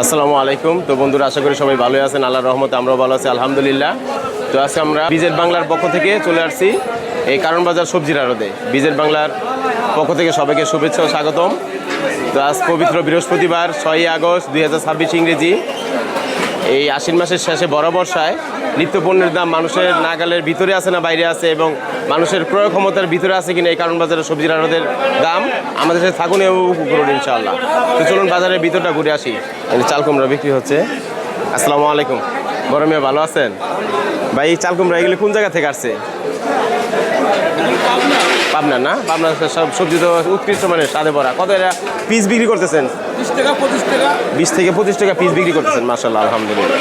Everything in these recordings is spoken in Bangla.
আসসালামু আলাইকুম। তো বন্ধুরা, আশা করি সবাই ভালো আছেন। আল্লাহর রহমতে আমরাও ভালো আছি, আলহামদুলিল্লাহ। তো আজকে আমরা বিজেট বাংলার পক্ষ থেকে চলে আসছি এই কারণ বাজার সবজির আড়তে। বিজেট বাংলার পক্ষ থেকে সবাইকে শুভেচ্ছা ও স্বাগতম। তো আজ পবিত্র বৃহস্পতিবার 6ই আগস্ট 2026 ইংরেজি। এই আশ্বিন মাসের শেষে বড় বর্ষায় নিত্যপণ্যের দাম মানুষের নাগালের ভিতরে আছে না বাইরে আছে, এবং মানুষের ক্রয় ক্ষমতার ভিতরে আছে কিনা এই কারণ বাজারের সবজির আড়তের দাম আমাদের সাথে থাকুন এবং উপভোগ করুন ইনশাআল্লাহ। তো চলুন বাজারের ভিতরটা ঘুরে আসি। চাল কুমড়া বিক্রি হচ্ছে। আসসালামু আলাইকুম। বড় মেয়ে ভালো আছেন ভাই? এই চাল কুমড়া এগুলি কোন জায়গা থেকে আসছে? পাবনা না? পাবনা সব সবজি তো উৎকৃষ্ট মানের, স্বাদে ভরা। কত এরা পিস বিক্রি করতেছেন? 20 টাকা 25 টাকা। 20 থেকে 25 টাকা পিস বিক্রি করতেছেন, মাশাআল্লাহ, আলহামদুলিল্লাহ।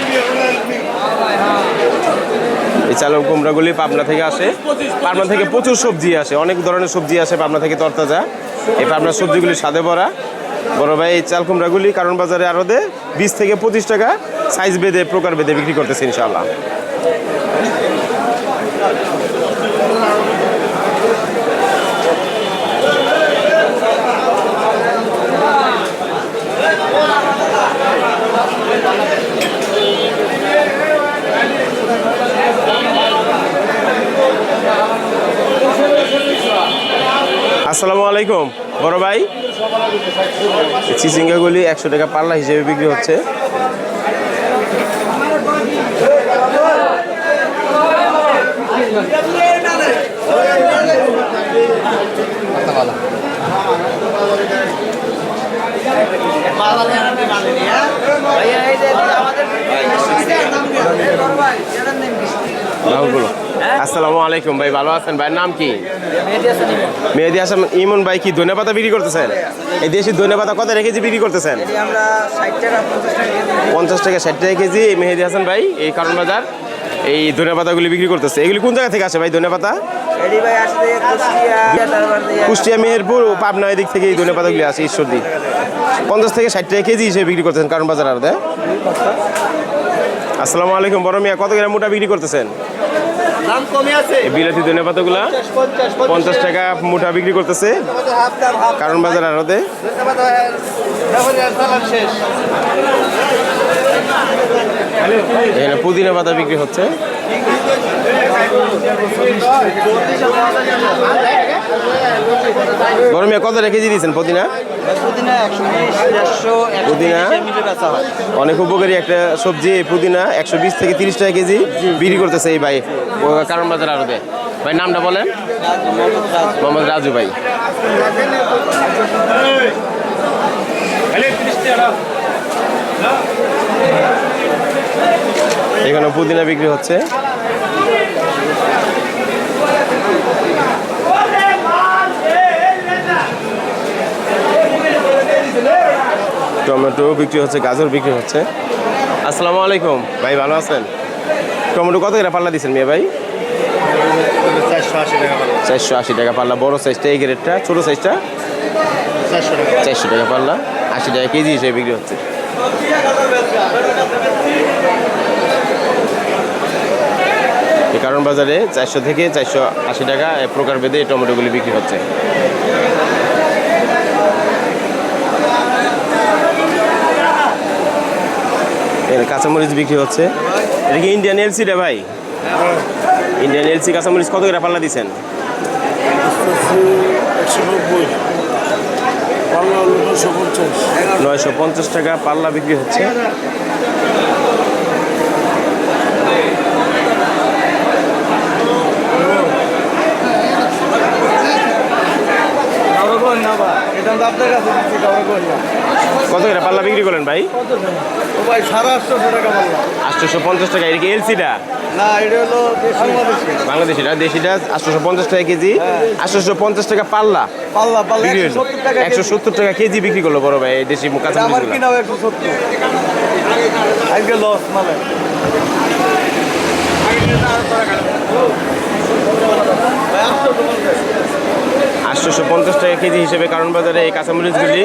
এই চাল কুমড়াগুলি পাবনা থেকে আসে। পাবনা থেকে প্রচুর সবজি আসে, অনেক ধরনের সবজি আসে পাবনা থেকে, তরতাজা। এই পাবনার সবজিগুলি স্বাদে ভরা। বড় ভাই এই চাল কুমড়াগুলি কারণ বাজারে আড়তে 20 থেকে 25 টাকা সাইজ বেঁধে, প্রকার বেঁধে বিক্রি করতেছে ইনশাআল্লাহ। আসসালামু আলাইকুম বড় ভাই। চিচিঙ্গাগুলি 100 টাকা পাল্লা হিসেবে বিক্রি হচ্ছে। আসসালামু আলাইকুম ভাই, ভালো আছেন? ভাইয়ের নাম কি? মেহেদি হাসান ইমন ভাই। কি ধনে পাতা বিক্রি করতেছেন? এই দেশি ধনে পাতা কত রেখেছি বিক্রি করতেছেন? 50 টাকা 60 টাকা কেজি। মেহেদি হাসান ভাই এই কারণ বাজার এই ধনে পাতাগুলি বিক্রি করতেছে। এগুলি কোন জায়গা থেকে আসে ভাই ধনে পাতা? কুষ্টিয়া, মেহেরপুর, পাবনা এদিক থেকে এই ধনে পাতাগুলি আসে ঈশ্বরদী। 50 থেকে 60 টাকা কেজি হিসেবে বিক্রি করতেছেন কারণ বাজার আর। আসসালামু আলাইকুম বড় মিয়া, কত গ্রাম মোটা বিক্রি করতেছেন? দাম কমে আছে। বিলাতি ধনে পাতাগুলা 50 টাকা মুঠা বিক্রি করতেছে কারণ বাজার আড়তে। এখানে পুদিনা পাতা বিক্রি হচ্ছে। গরমে কত রেখে দিয়েছেন পুদিনা? পুদিনা অনেক উপকারী একটা সবজি। পুদিনা 120 থেকে 30 টাকা কেজি বিক্রি করতেছে এই ভাই কারণ বাজার আড়তে। ভাই নামটা বলেন? মোহাম্মদ রাজু ভাই। এখানে পুদিনা বিক্রি হচ্ছে। টমেটো বিক্রি হচ্ছে, গাজর বিক্রি হচ্ছে। আসসালামু আলাইকুম ভাই, ভালো আছেন? টমেটো কত করে পাল্লা দিচ্ছেন মেয়ে ভাই? 480 টাকা পাল্লা। 480 টাকা পাল্লা। বড় সাইজটা এই গ্রেডটা, ছোটো সাইজটা 400 টাকা পাল্লা। 80 টাকা কেজি হিসেবে বিক্রি হচ্ছে। এই কারণ বাজারে 400 থেকে 480 টাকা এক প্রকার বেঁধে এই টমেটোগুলি বিক্রি হচ্ছে। কাঁচামরিচ বিক্রি হচ্ছে। এটা কি ইন্ডিয়ান এলসি রে ভাই? ইন্ডিয়ান এলসি কাঁচামরিচ কত করে পাল্লা দিচ্ছেন? 950 টাকা পাল্লা বিক্রি হচ্ছে। কত করে পাল্লা বিক্রি করেন ভাই? 850 টাকা পাল্লা। 850 টাকা। এটা কি এলসিটা? না, এটা হলো বাংলাদেশিটা। দেশিটা 850 টাকা কেজি। 850 টাকা পাল্লা পাল্লা পাল্লা বিক্রি হলো। 170 টাকা। 170 টাকা কেজি বিক্রি করলো বড় ভাই এই দেশি আমার কাঁচামরিচগুলো। কিনা 170। আজকে লস মানে। 850 টাকা কেজি হিসেবে কারণ বাজারে এই কাঁচামরিচগুলি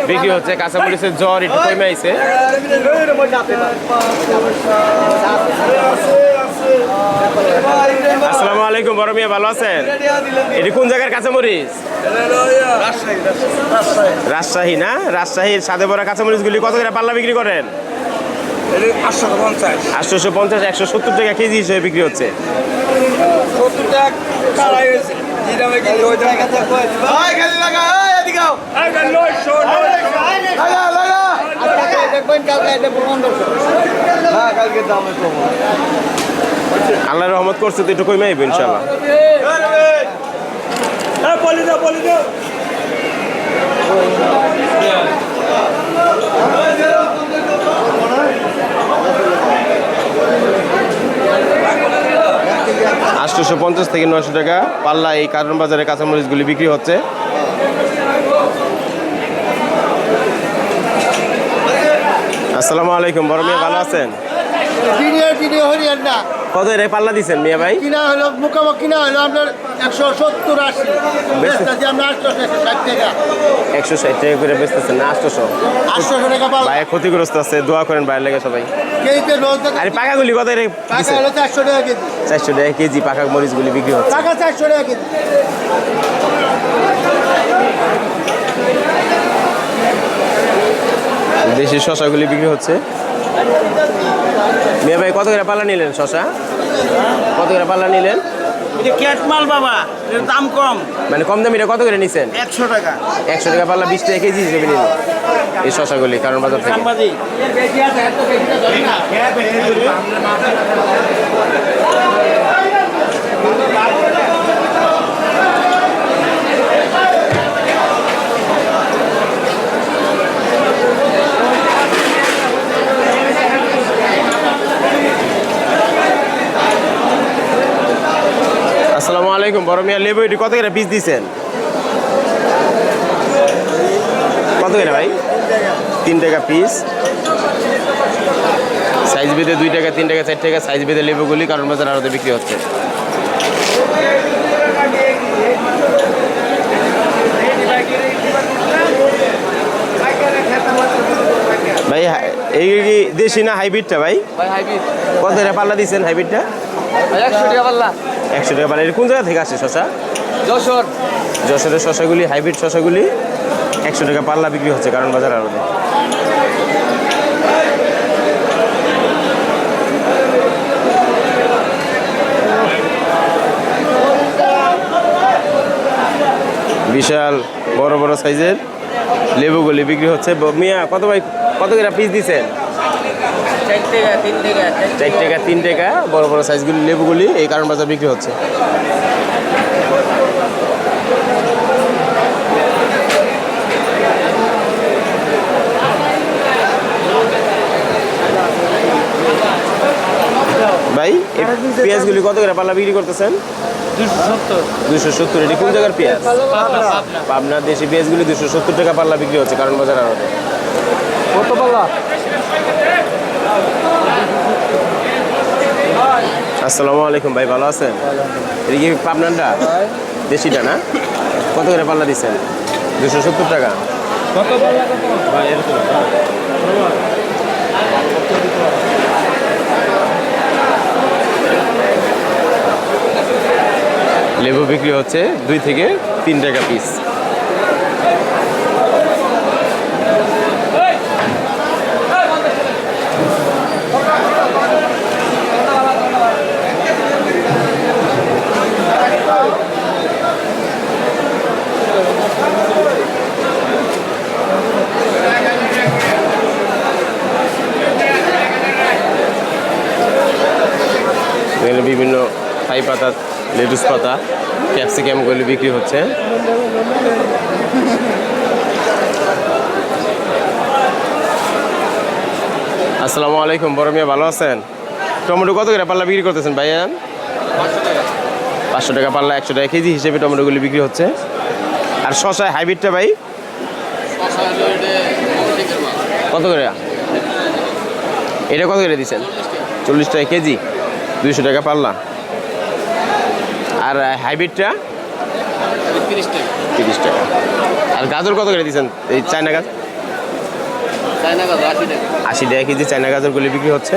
বিক্রি হচ্ছে। কাঁচামরিচের জ্বর একটু কমে আইছে। আসসালামু আলাইকুম বড় মিয়া, ভালো আছেন? এটি কোন জায়গার কাঁচামরিচ? রাজশাহী না? রাজশাহীর সাদে বড়া কাঁচামরিচগুলি কত করে পাল্লা বিক্রি করেন? 850, 170 টাকা কেজি হিসেবে বিক্রি হচ্ছে। আল্লাহ রহমত করছে তো একটু কমে আইবে ইনশাআল্লাহ। $850 থেকে 900 টাকা পাল্লা এই কারণ বাজারে কাঁচামরিচগুলি বিক্রি হচ্ছে। আসসালামু আলাইকুম, বড় মিয়া ভালো আছেন? কত রে পাল্লা দিচ্ছেন মিয়া ভাই? কিনা হলো মুখামুখ কিনা হলো আপনার 170-80, আমরা 860 টাকা। 160 টাকা করে বেচতেছেন না? 800 টাকা পাবো। ভাই ক্ষতিগ্রস্ত আছে, দোয়া করেন বাইরে লেগে সবাই। কেজিতে রোজ আরে পাকাগুলি কত রে? টাকা হলো 400 টাকা কেজি। 400 টাকা কেজি পাকা মরিচগুলি বিক্রি হচ্ছে। টাকা 400 টাকা কেজি। দেশি শশাগুলি বিক্রি হচ্ছে। মিয়া ভাই কত করে পাল্লা নিলেন শশা? কত করে পাল্লা নিলেন? এটা ক্যাট মাল বাবা, এর দাম কম। মানে কম দামিটা কত করে নিছেন? 100 টাকা। 100 টাকা পাল্লা 20 টাকা কেজি হিসেবে নিলেন এই শশাগুলি কারণ বাজার থেকে। আসসালামু আলাইকুম, বড় মিয়া লেবু এটি কত করে পিস দিচ্ছেন? কত করে ভাই? 3 টাকা পিস। সাইজ বেঁধে 2 টাকা, 3 টাকা, 4 টাকা সাইজ বেঁধে লেবুগুলি কারণ বাজার আড়তে বিক্রি হচ্ছে। ভাই এই কি দেশি না হাইব্রিডটা ভাই? কত করে পাল্লা দিচ্ছেন হাইব্রিডটা? 100 টাকা পাল্লা। 100 টাকা পাল্লা। এটা কোন জায়গা থেকে আসে শশা? যশোর। যশোরের শশাগুলি হাইব্রিড শশাগুলি 100 টাকা পাল্লা বিক্রি হচ্ছে কারণ বাজার আড়তে। বিশাল বড় বড় সাইজের লেবুগুলি বিক্রি হচ্ছে। মিয়া কত ভাই কত করে পিস দিচ্ছেন? 4 টাকা, 3 টাকা। 4 টাকা, 3 টাকা বড় বড় সাইজগুলি লেবুগুলি এই কারণ বাজার বিক্রি হচ্ছে। ভাই এই পেঁয়াজগুলি কত করে পাল্লা বিক্রি করতেছেন? 270। এটি কোন জায়গার পেঁয়াজ? পাবনা। দেশি পেঁয়াজগুলি 270 টাকা পাল্লা বিক্রি হচ্ছে কারণ বাজার আড়তে। কত পাল্লা? আসসালামু আলাইকুম ভাই, ভালো আছেন? এটা কি পাবনানটা? দেশিটা না? কত করে পাল্লা দিচ্ছেন? 270 টাকা। কত পাল্লা কত? ভাই এরকম লেবু বিক্রি হচ্ছে 2 থেকে 3 টাকা পিস। এখানে বিভিন্ন থাই পাতা, লেটুস পাতা, ক্যাপসিকামগুলি বিক্রি হচ্ছে। আসসালামু আলাইকুম, বড় মিয়া ভালো আছেন? টমেটো কত করে পাল্লা বিক্রি করতেছেন ভাইয়া? 500 টাকা পাল্লা, 100 টাকা কেজি হিসেবে টমেটোগুলি বিক্রি হচ্ছে। আর শশা হাইব্রিডটা ভাই কত করে? এটা কত করে দিচ্ছেন? 40 টাকা কেজি, 200 টাকা পাল্লা। আর হাইব্রিডটা 30 টাকা। আর গাজর কত করে দিচ্ছেন? এই চায়না গাছ 80 টাকা কেজি চায়না গাজরগুলি বিক্রি হচ্ছে।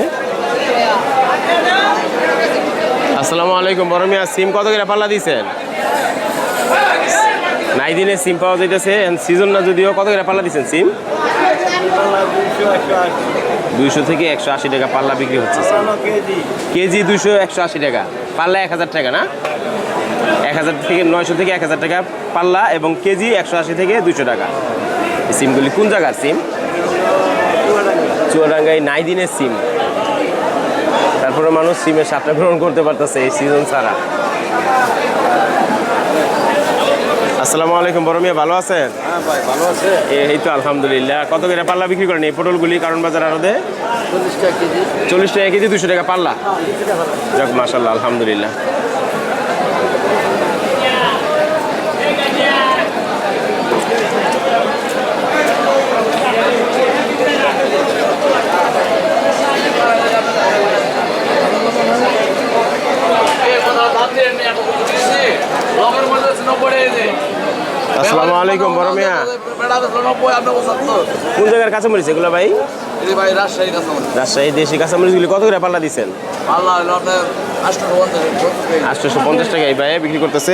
আসসালামু আলাইকুম, বড় মিয়া সিম কত করে পাল্লা দিচ্ছেন? নাই দিনে সিম পাওয়া যাইতেছে সিজন না, যদিও কত করে পাল্লা দিচ্ছেন সিম? 200 থেকে 180 টাকা পাল্লা বিক্রি হচ্ছে। কেজি 200 180 টাকা, পাল্লা 1000 টাকা না? 1000 থেকে 900 থেকে 1000 টাকা পাল্লা এবং কেজি 180 থেকে 200 টাকা। এই সিমগুলি কোন জায়গার সিম? চুয়াডাঙ্গায় নাই দিনের সিম। তারপরে মানুষ সিমের স্বাদটা গ্রহণ করতে পারতেছে এই সিজন ছাড়া। আসসালামু আলাইকুম বড় মিয়া, ভালো আছেন? হ্যাঁ ভাই, ভালো আছে। এই তো আলহামদুলিল্লাহ। কত করে পাল্লা বিক্রি করেন এই পটলগুলি কারণ বাজার আড়তে? 40 টাকা কেজি। 40 টাকা কেজি, 200 টাকা পাল্লা। যাক মাশাআল্লাহ, আলহামদুলিল্লাহ। আসসালামু আলাইকুম বড় মিয়া, কোন জায়গার কাঁচামরিচ এগুলো ভাই? রাজশাহী দেশি কাঁচামরিচগুলি কত করে পাল্লা দিচ্ছেন? 850 টাকা এই ভাই বিক্রি করতেছে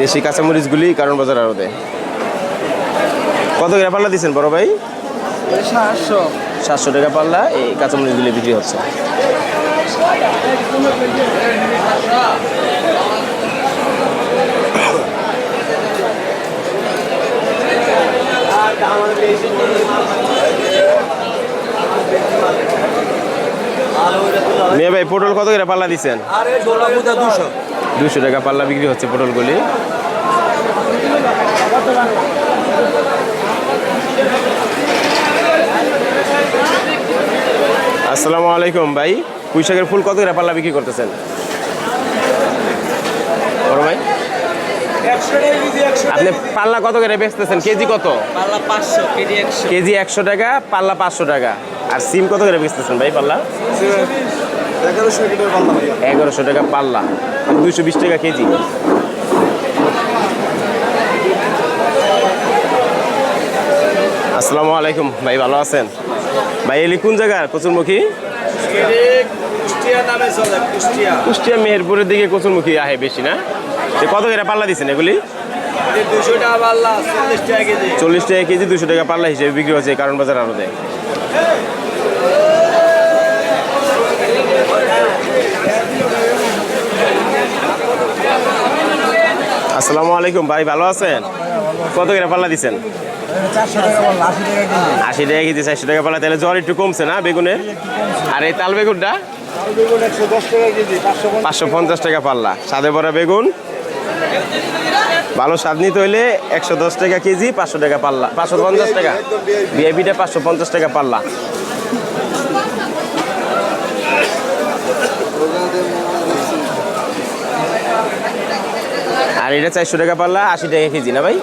দেশি কাঁচামরিচগুলি কারণ বাজার আড়তে। কত করে পাল্লা দিচ্ছেন বড় ভাই? 700 টাকা পাল্লা এই কাঁচামরিচগুলি বিক্রি হচ্ছে। মিয়া ভাই পটল কত করে পাল্লা দিচ্ছেন? 200 টাকা পাল্লা বিক্রি হচ্ছে পটলগুলি। আসসালামু আলাইকুম ভাই, পুঁই শাকের ফুল কত করে পাল্লা বিক্রি করতেছেন বড় ভাই? আপনি পাল্লা কত করে বেচতেছেন? কেজি কত? পাল্লা 500, কেজি 100। কেজি 100 টাকা, পাল্লা 500 টাকা। আর সিম কত করে বেচতেছেন ভাই পাল্লা? 1100 টাকা পাল্লা, 220 টাকা কেজি। আসসালামু আলাইকুম ভাই, ভালো আছেন? ভাই এলি কোন জায়গার কচুরমুখী? কুষ্টিয়া মেহেরপুরের দিকে কচুরমুখী আহে বেশি না? কত করে পাল্লা দিচ্ছেন এগুলি? 200 টাকা পাল্লা, 40 টাকা কেজি। 40 টাকা কেজি, 200 টাকা পাল্লা হিসেবে বিক্রি হচ্ছে কারণ বাজার আড়তে। আসসালামু আলাইকুম ভাই, ভালো আছেন? কত করে পাল্লা দিচ্ছেন? 80 টাকা কেজি, 400 টাকা পাল্লা। তাহলে জ্বর একটু কমছে না বেগুনের? আর এই তাল বেগুনটা 550 টাকা পাল্লা। স্বাদে ভরা বেগুন, ভালো স্বাদ নিতে হইলে 110 টাকা কেজি, 500 টাকা পাল্লা, 550 টাকা। ভিআইপিটা 550 টাকা পাল্লা। আর এটা 400 টাকা পাল্লা, 80 টাকা কেজি না ভাই?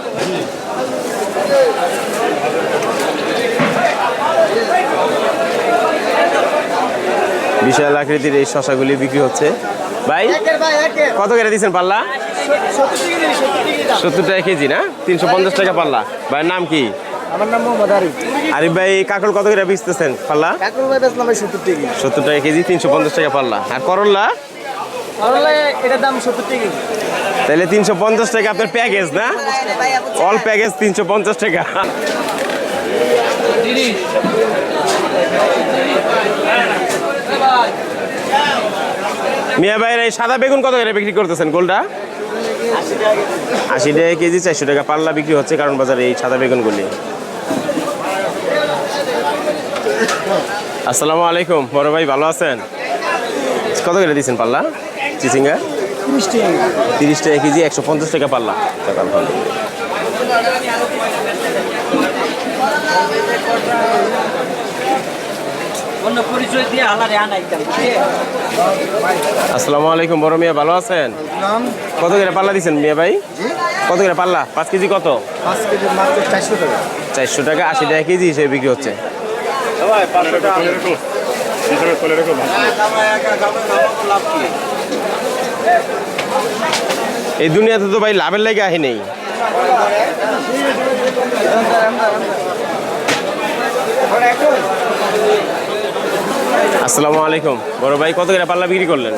বিশাল আকৃতির এই শশাগুলি বিক্রি হচ্ছে। ভাই কত করে দিচ্ছেন পাল্লা? 70 টাকা কেজি না? 350 টাকা পাল্লা। ভাইয়ের নাম কি? আমার নাম মোহাম্মদ আরিফ। আরিফ ভাই কাকল কত করে বেচতেছেন পাল্লা? কাকুর ভাই বেচলাম 70 টাকা। 70 টাকা কেজি, 350 টাকা পাল্লা। আর করল্লা? করলা এটার দাম 70 টাকা। তাহলে 350 টাকা আপনার প্যাকেজ না? অল প্যাকেজ 350 টাকা। মিয়া ভাইয়ের এই সাদা বেগুন কত করে বিক্রি করতেছেন গোলটা? 80 টাকা কেজি, 400 টাকা পাল্লা বিক্রি হচ্ছে কারণ বাজারে এই সাদা বেগুনগুলি। আসসালামু আলাইকুম বড় ভাই, ভালো আছেন? কত করে দিচ্ছেন পাল্লা চিচিঙ্গা? 30 টাকা কেজি, 150 টাকা পাল্লা। আসসালামু আলাইকুম বড় মিয়া, ভালো আছেন? কত করে পাল্লা দিচ্ছেন মিয়া ভাই? কত করে পাল্লা? 5 কেজি কত? 5 কেজি মাত্র 400 টাকা। 400 টাকা, 80 টাকা কেজি হিসেবে বিক্রি হচ্ছে। এই দুনিয়াতে তো ভাই লাভের লাগে আহি নেই। আসসালামু আলাইকুম বড় ভাই, কত করে পাল্লা বিক্রি করলেন?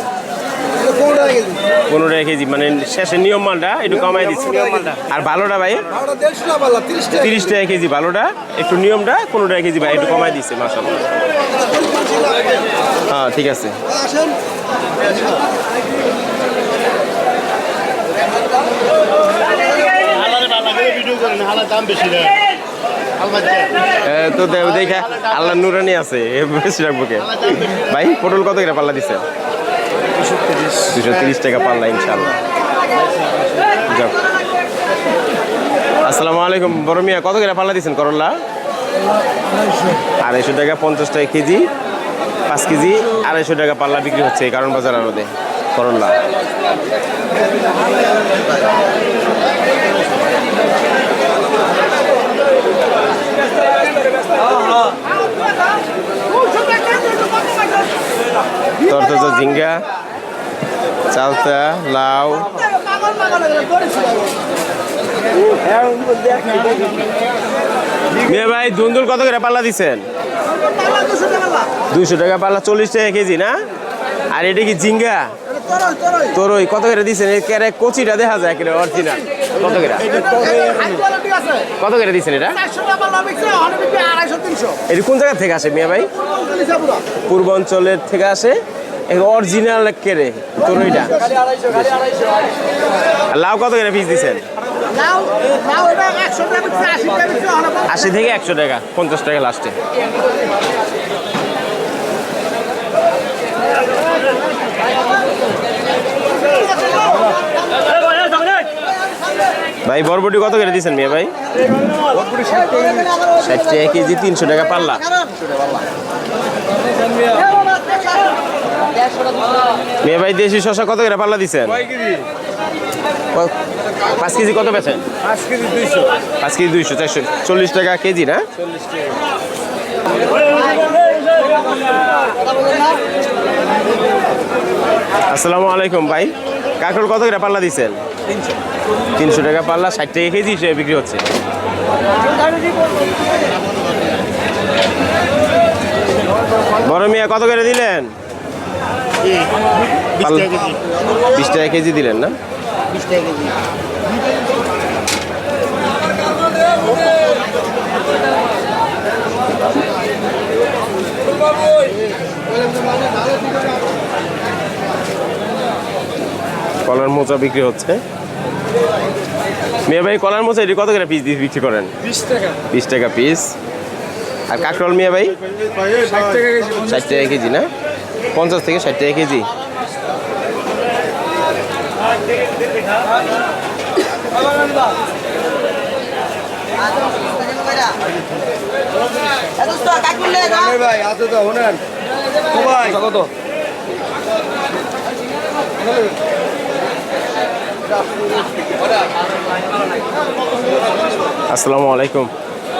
15 টাকা কেজি মানে শেষের নিয়ম মালটা একটু কমাই দিচ্ছে। আর ভালোটা ভাই 30 টাকা কেজি, ভালোটা একটু নিয়মটা 15 টাকা কেজি ভাই একটু কমাই দিচ্ছে মাশাআল্লাহ। হ্যাঁ ঠিক আছে। তো দেখা আল্লাহ নুরানি আছে বেশি রাখবো কে ভাই। পটল কত করে পাল্লা দিচ্ছে? 230 টাকা পাল্লা ইনশাআল্লাহ। যাক আসসালামু আলাইকুম বড় মিয়া, কত করে পাল্লা দিচ্ছেন করল্লা? 250 টাকা 50 টাকা কেজি, 5 কেজি 250 টাকা পাল্লা বিক্রি হচ্ছে এই কারণ বাজার আড়তে করল্লা। তরতাজা ঝিঙ্গা, চালতা, লাউ। মিয়া ভাই ধুন্দুল কত করে পাল্লা দিচ্ছেন? 200 টাকা পাল্লা, 40 টাকা কেজি না? আর এটা কি ঝিঙ্গা? তরই কত করে দিচ্ছেন? কচিটা দেখা যায় অরিজিনাল কত করে? কত করে দিচ্ছেন এটা? এটা কোন জায়গা থেকে আসে মিয়া ভাই? পূর্বাঞ্চলের থেকে আসে অরিজিনাল কেড়ে তরইটা। লাউ কত করে পিস দিচ্ছেন? 80 থেকে 100 টাকা, 50 টাকা লাস্টে। ভাই বরবটি কত করে দিচ্ছেন মিয়া ভাই? 60 টাকা কেজি, 300 টাকা পাল্লা। মিয়া ভাই দেশি শসা কত করে পাল্লা দিচ্ছেন? 5 কেজি কত বেচেন? 5 কেজি 200। 5 কেজি 200, 440 টাকা কেজি না? আসসালামু আলাইকুম ভাই, কাঁকরোল কত করে পাল্লা দিচ্ছেন? 300 টাকা পাল্লা, 60 টাকা কেজি হিসেবে বিক্রি হচ্ছে। বড় মিয়া কত করে দিলেন? 20 টাকা কেজি দিলেন না? 20 টাকা কেজি। কলার মোচা বিক্রি হচ্ছে। মিয়া ভাই কলার মোচা এটি কত করে পিস দিয়ে বিক্রি করেন? 20 টাকা। 20 টাকা পিস। আর কাঁকরোল মিয়া ভাই 60 টাকা কেজি। 60 টাকা কেজি না? 50 থেকে 60 টাকা কেজি। ভাই আছে তো শুনেন ভাই কত? আসসালামু আলাইকুম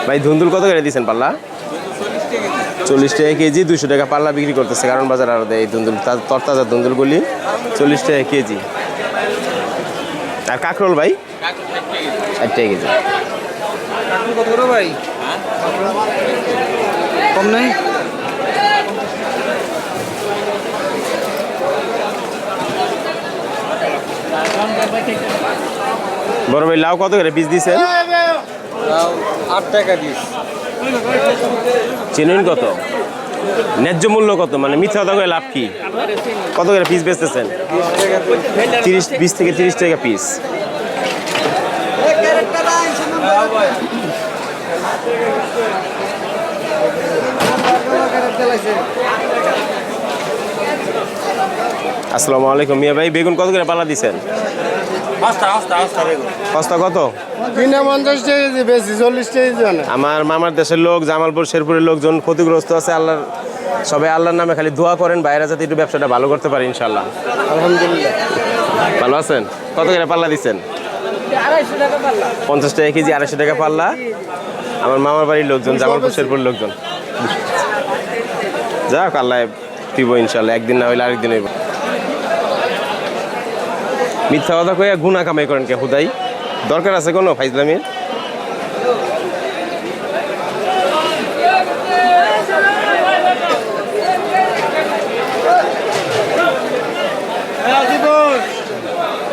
ভাই, ধুন্দুল কত করে দিচ্ছেন পাল্লা? 40 টাকা কেজি, 200 টাকা পাল্লা বিক্রি করতেছে কারণ বাজার আরো দেয় এই ধুন্দুল, তরতাজা ধুন্দুলগুলি 40 টাকা কেজি। আর কাঁকরোল ভাই 60 টাকা কেজি। কত করে ভাই? কম নাই? বড় ভাই লাউ কত করে পিস দিচ্ছেন? 8 টাকা পিস। চিনুন কত? ন্যায্য মূল্য কত? মানে মিথ্যা কথা কয়ে লাভ কি? কত করে পিস বেচতেছেন? 20 থেকে 30 টাকা পিস। আসসালামু আলাইকুম মিয়া ভাই, বেগুন কত করে পাল্লা দিচ্ছেন? সস্তা কত? 50 টাকা কেজি, বেশি 40 টাকা কেজি। আমার মামার দেশের লোক, জামালপুর শেরপুরের লোকজন ক্ষতিগ্রস্ত আছে। আল্লাহর সবাই আল্লাহর নামে খালি দোয়া করেন বাইরে যাতে একটু ব্যবসাটা ভালো করতে পারে ইনশাল্লাহ। আলহামদুলিল্লাহ। ভালো আছেন? কত করে পাল্লা দিচ্ছেন? 50 টাকা কেজি, 250 টাকা পাল্লা। আমার মামার বাড়ির লোকজন, জামালপুর শেরপুরের লোকজন। যাক আল্লাহ দিব ইনশাল্লাহ, একদিন না হইলে আরেকদিন হইব। মিথ্যা কথা কয়ে গুণা কামাই করেন কে হুদাই? দরকার আছে কোনো ফাইজলামির?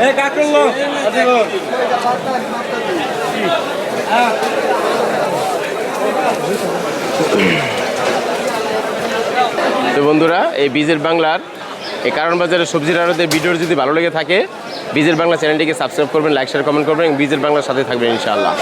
এ কাকুল লো তো বন্ধুরা, এই বীজের বাংলার এই কারণ বাজারের সবজির আড়তের ভিডিওর যদি ভালো লেগে থাকে, বীজের বাংলা চ্যানেলটিকে সাবস্ক্রাইব করবেন, লাইক শেয়ার কমেন্ট করবেন এবং বীজের বাংলার সাথে থাকবেন ইনশাআল্লাহ।